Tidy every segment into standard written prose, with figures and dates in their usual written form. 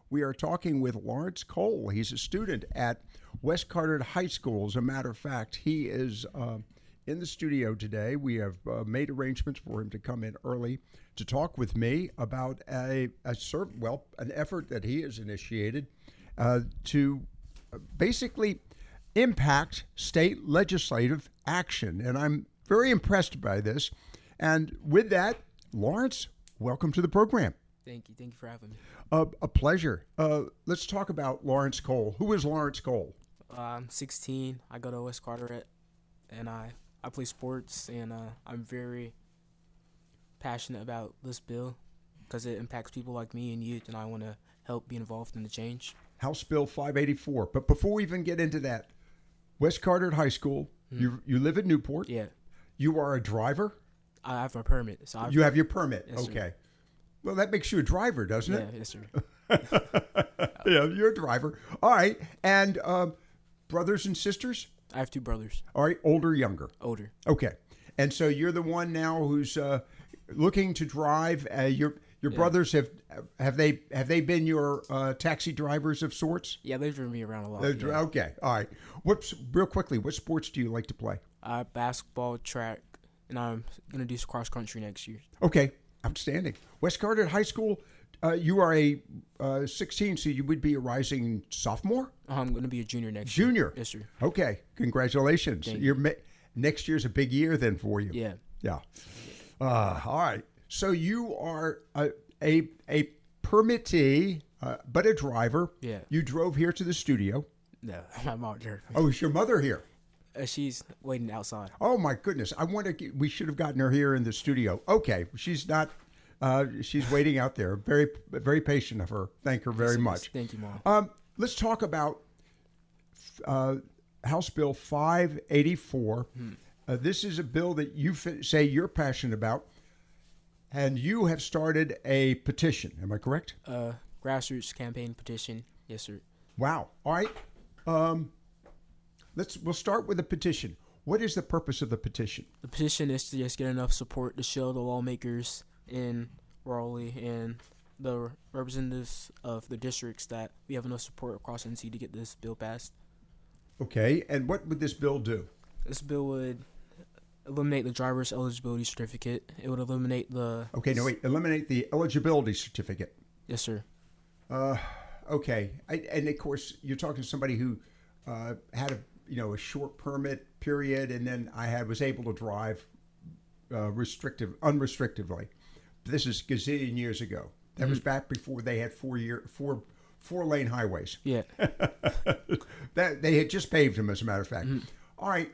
We are talking with Lawrence Cole. He's a student at West Carteret High School. As a matter of fact, he is in the studio today. We have made arrangements for him to come in early to talk with me about an effort that he has initiated to basically impact state legislative action. And I'm very impressed by this. And with that, Lawrence, welcome to the program. Thank you. Thank you for having me. A pleasure. Let's talk about Lawrence Cole. Who is Lawrence Cole? I'm 16. I go to West Carteret, and I play sports, and I'm very passionate about this bill because it impacts people like me and youth, and I want to help be involved in the change. House Bill 584. But before we even get into that, West Carteret High School, you live in Newport. Yeah. You are a driver? I have a permit. So you have your permit? Yes, okay. Sir. Well, that makes you a driver, doesn't it? Yeah, yes, sir. Yeah, you're a driver. All right. And brothers and sisters? I have two brothers. All right. Older, younger? Older. Okay. And so you're the one now who's looking to drive. Your brothers, have they been your taxi drivers of sorts? Yeah, they've driven me around a lot. Yeah. Okay. All right. Real quickly, what sports do you like to play? Basketball, track, and I'm going to do cross country next year. Okay. Outstanding. West Carteret High School, you are a 16, so you would be a rising sophomore? I'm going to be a junior next year. Junior? Yes, sir. Okay. Congratulations. Thank you. Next year's a big year then for you. Yeah. Yeah. All right. So you are a permittee, but a driver. Yeah. You drove here to the studio. No, my mom drove. Oh, is your mother here? She's waiting outside. Oh my goodness! We should have gotten her here in the studio. Okay, she's not. She's waiting out there. Very, very patient of her. Thank her very much. Thank you, Mom. Let's talk about House Bill 584. This is a bill that you say you're passionate about, and you have started a petition. Am I correct? Grassroots campaign petition. Yes, sir. Wow. All right. We'll start with the petition. What is the purpose of the petition? The petition is to just get enough support to show the lawmakers in Raleigh and the representatives of the districts that we have enough support across NC to get this bill passed. Okay, and what would this bill do? This bill would eliminate the driver's eligibility certificate. It would eliminate the... Eliminate the eligibility certificate. Yes, sir. Okay, and of course, you're talking to somebody who had a short permit period, and then I was able to drive unrestrictively. This is gazillion years ago. That was back before they had four-lane highways. Yeah. That they had just paved them, as a matter of fact. All right.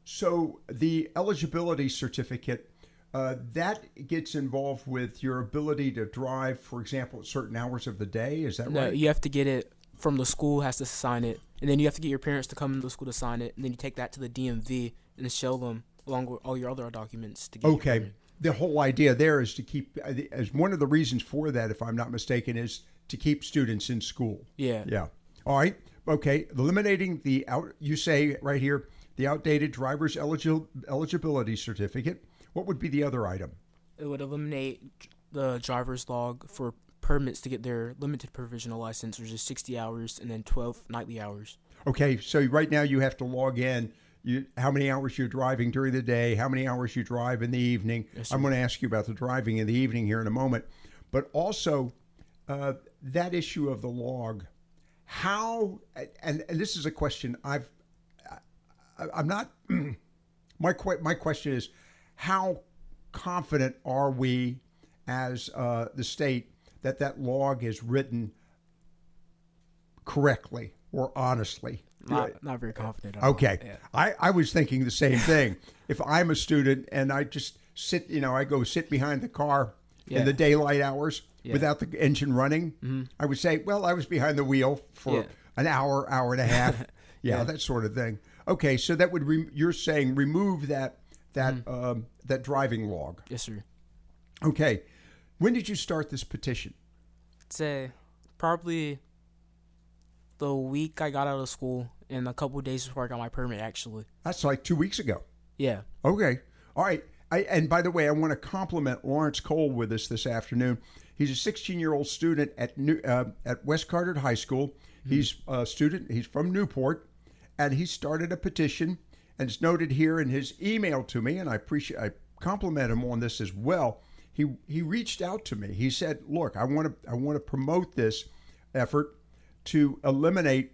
So the eligibility certificate that gets involved with your ability to drive, for example, at certain hours of the day. Is that right? No, you have to get it from the school. Has to sign it. And then you have to get your parents to come to the school to sign it. And then you take that to the DMV and show them along with all your other documents to get Okay. The whole idea there is to keep, as one of the reasons for that, if I'm not mistaken, is to keep students in school. Yeah. Yeah. All right. Okay. Eliminating you say right here, the outdated driver's eligibility certificate. What would be the other item? It would eliminate the driver's log for permits to get their limited provisional license, which is 60 hours and then 12 nightly hours. Okay, so right now you have to log in how many hours you're driving during the day, how many hours you drive in the evening. Yes, sir. I'm going to ask you about the driving in the evening here in a moment. But also that issue of the log, how, and this is a question I'm not, my question is, how confident are we as the state that log is written correctly or honestly? Not very confident. Okay. Yeah. I was thinking the same thing. If I'm a student and I just sit, I go sit behind the car in the daylight hours without the engine running, I would say, well, I was behind the wheel for an hour and a half. That sort of thing. Okay, so that would, you're saying remove that driving log. Yes, sir. Okay. When did you start this petition? I'd say probably the week I got out of school and a couple of days before I got my permit, actually. That's like 2 weeks ago. Yeah. Okay. All right. And by the way, I want to compliment Lawrence Cole with us this afternoon. He's a 16-year-old student at West Carteret High School. He's a student. He's from Newport, and he started a petition. And it's noted here in his email to me, and I compliment him on this as well. He reached out to me. He said, "Look, I want to promote this effort to eliminate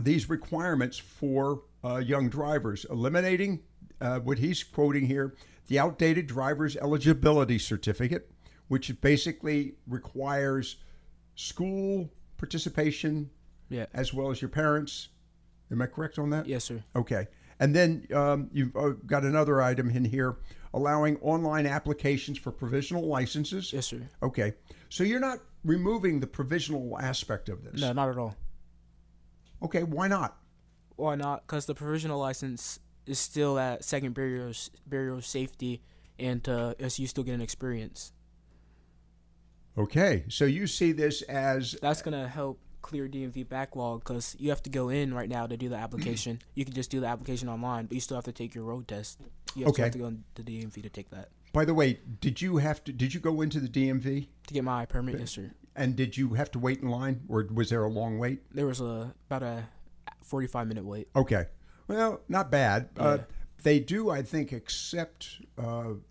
these requirements for young drivers, eliminating what he's quoting here, the outdated driver's eligibility certificate, which basically requires school participation, as well as your parents." Am I correct on that? Yes, sir. Okay. And then you've got another item in here, allowing online applications for provisional licenses. Yes, sir. Okay. So you're not removing the provisional aspect of this? No, not at all. Okay. Why not? Why not? Because the provisional license is still that second barrier of safety, and as you still get an experience. Okay. So you see this as... That's going to help clear DMV backlog, because you have to go in right now to do the application. You can just do the application online, but you still have to take your road test. You have to go to DMV to take that. By the way, did you go into the DMV to get my permit? Yes, sir. And did you have to wait in line, or was there a long wait? There was about a 45-minute wait. Okay. Well, not bad. Yeah. They do, I think, accept,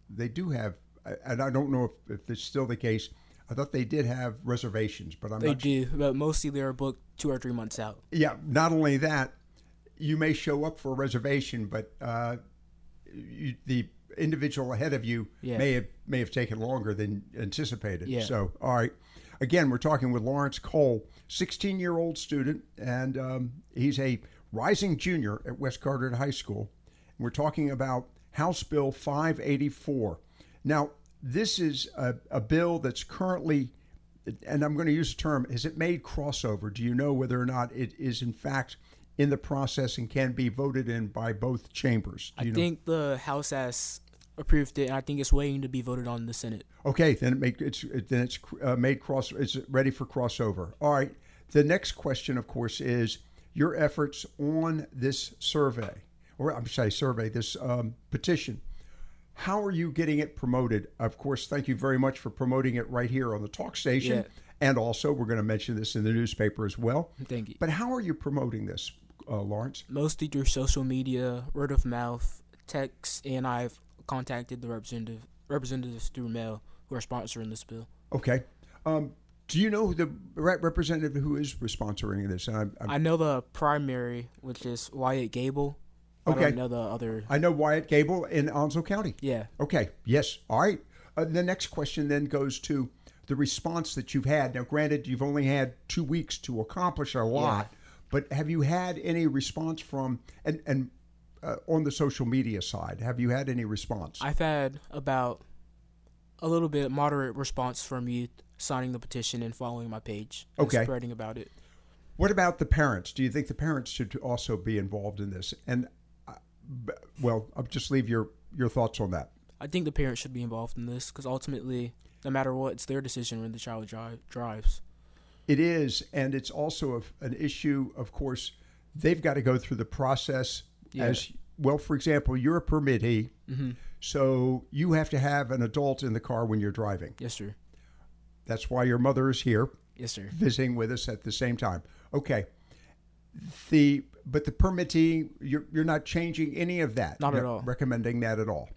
they do have, and I don't know if it's still the case, I thought they did have reservations, but I'm not sure. They do, but mostly they're booked 2 or 3 months out. Yeah, not only that, you may show up for a reservation, but the individual ahead of you may have taken longer than anticipated. Yeah. So, all right. Again, we're talking with Lawrence Cole, 16-year-old student, and he's a rising junior at West Carteret High School. And we're talking about House Bill 584. Now, this is a bill that's currently, and I'm going to use the term, is it made crossover? Do you know whether or not it is in fact in the process and can be voted in by both chambers? I think the House has approved it, and I think it's waiting to be voted on in the Senate. Okay, then it's ready for crossover. All right. The next question, of course, is your efforts on this survey, this petition. How are you getting it promoted? Of course, thank you very much for promoting it right here on the talk station. Yeah. And also, we're going to mention this in the newspaper as well. Thank you. But how are you promoting this, Lawrence? Mostly through social media, word of mouth, text, and I've contacted the representatives through mail who are sponsoring this bill. Okay. Do you know who the representative who is sponsoring this? I know the primary, which is Wyatt Gable. Okay. I don't know the other. I know Wyatt Gable in Onslow County. Yeah. Okay. Yes. All right. The next question then goes to the response that you've had. Now, granted, you've only had 2 weeks to accomplish a lot, but have you had any response from and on the social media side? Have you had any response? I've had about a little bit moderate response from youth signing the petition and following my page and spreading about it. What about the parents? Do you think the parents should also be involved in this? And well, I'll just leave your thoughts on that. I think the parents should be involved in this because ultimately, no matter what, it's their decision when the child drives. It is, and it's also an issue, of course, they've got to go through the process as well. For example, you're a permittee, so you have to have an adult in the car when you're driving. Yes, sir. That's why your mother is here. Yes, sir. Visiting with us at the same time. Okay. But the permittee, you're not changing any of that. Not at all. Recommending that at all.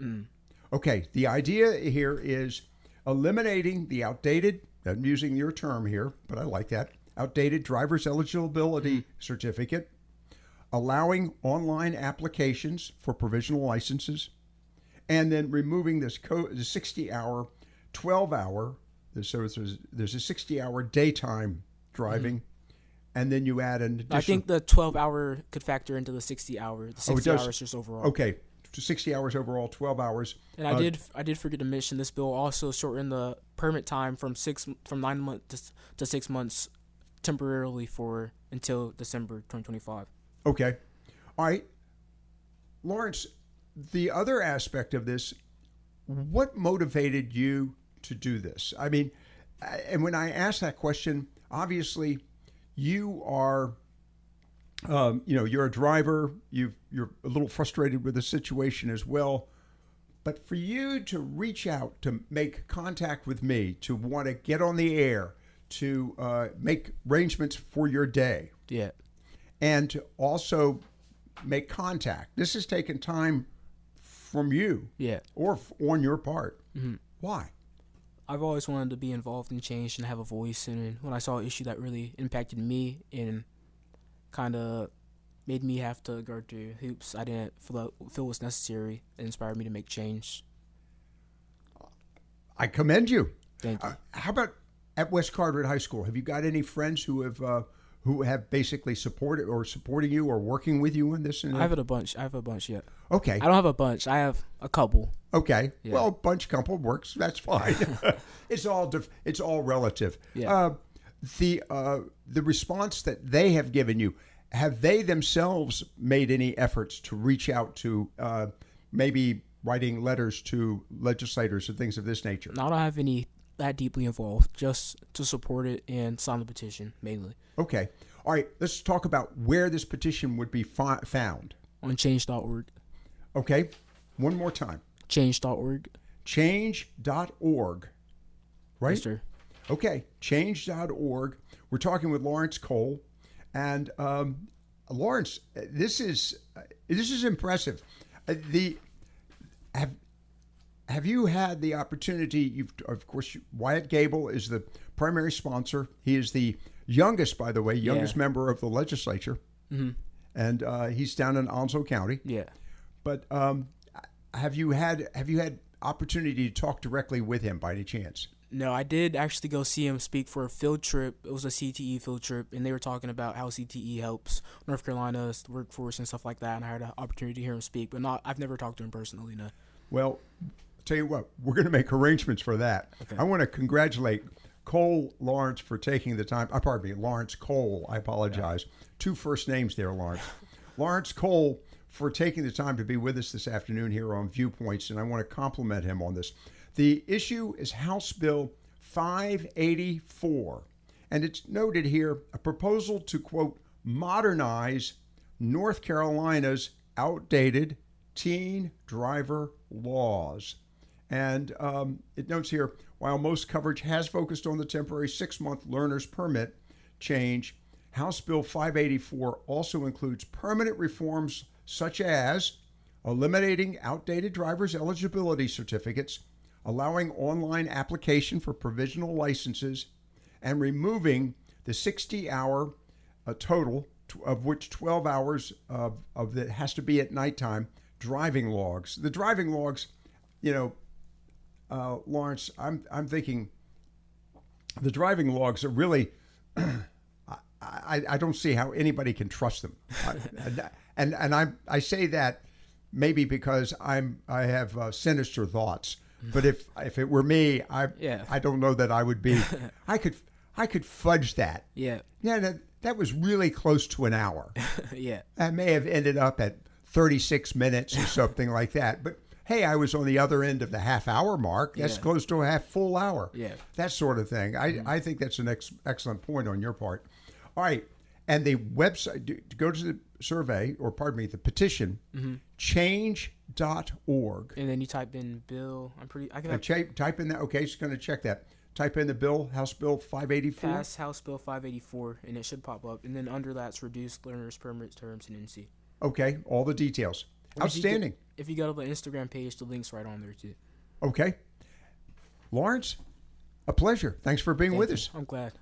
Okay. The idea here is eliminating the outdated, I'm using your term here, but I like that, outdated driver's eligibility certificate, allowing online applications for provisional licenses, and then removing this the 60-hour, 12-hour, so there's a 60-hour daytime driving, and then you add an additional... I think the 12-hour could factor into the 60-hour. The 60 hours just overall. Okay, 60 hours overall, 12 hours. And I did forget to mention this bill also shortened the permit time from 9 months to 6 months temporarily until December 2025. Okay. All right. Lawrence, the other aspect of this, what motivated you to do this? I mean, and when I ask that question, obviously you are, you're a driver. You're a little frustrated with the situation as well. But for you to reach out, to make contact with me, to want to get on the air, to make arrangements for your day, Yeah. and to also make contact, this has taken time from you, Yeah. or on your part. Hmm. Why? I've always wanted to be involved in change and have a voice. And when I saw an issue that really impacted me and kind of made me have to go to hoops, I didn't feel was necessary. It inspired me to make change. I commend you. Thank you. How about at West Carteret High School? Have you got any friends who have basically supported or supporting you or working with you in this? I have a bunch. Yeah. Okay. I don't have a bunch. I have a couple. Okay. Yeah. Well, bunch, couple works. That's fine. It's all relative. Yeah. The response that they have given you, have they themselves made any efforts to reach out to maybe writing letters to legislators and things of this nature? I don't have any that deeply involved, just to support it and sign the petition mainly. Okay. All right. Let's talk about where this petition would be found. On change.org. Okay. One more time. Change.org. Change.org. Right? Yes, sir. Okay. Change.org. We're talking with Lawrence Cole. And Lawrence, this is impressive. Have you had the opportunity? Of course, Wyatt Gable is the primary sponsor. He is the youngest, by the way, member of the legislature, Mm-hmm. and he's down in Onslow County. Yeah. But have you had opportunity to talk directly with him by any chance? No, I did actually go see him speak for a field trip. It was a CTE field trip, and they were talking about how CTE helps North Carolina's workforce and stuff like that. And I had an opportunity to hear him speak, but I've never talked to him personally. No. Well, tell you what, we're going to make arrangements for that. Okay. I want to congratulate Cole Lawrence for taking the time. Pardon me, Lawrence Cole. I apologize. Yeah. Two first names there, Lawrence. Lawrence Cole for taking the time to be with us this afternoon here on Viewpoints, and I want to compliment him on this. The issue is House Bill 584, and it's noted here, a proposal to, quote, modernize North Carolina's outdated teen driver laws. And it notes here, while most coverage has focused on the temporary 6-month learner's permit change, House Bill 584 also includes permanent reforms such as eliminating outdated driver's eligibility certificates, allowing online application for provisional licenses, and removing the 60-hour total, of which 12 hours of that has to be at nighttime, driving logs. The driving logs, Lawrence, I'm thinking the driving logs are really, I don't see how anybody can trust them. I say that maybe because I have sinister thoughts. But if it were me, I don't know that I would be. I could fudge that. Yeah. Yeah, that was really close to an hour. Yeah. I may have ended up at 36 minutes or something like that. But hey, I was on the other end of the half-hour mark. That's close to a full hour. Yeah. That sort of thing. I think that's an excellent point on your part. All right. And the website, to go to the survey, or pardon me, the petition, change.org. And then you type in bill. Type in that. Okay, just going to check that. Type in the bill, House Bill 584. Pass House Bill 584, and it should pop up. And then under that's reduced learner's permit terms and NC. Okay, all the details. Outstanding. If you go to the Instagram page, the link's right on there too. Okay. Lawrence, a pleasure. Thanks for being with us. I'm glad.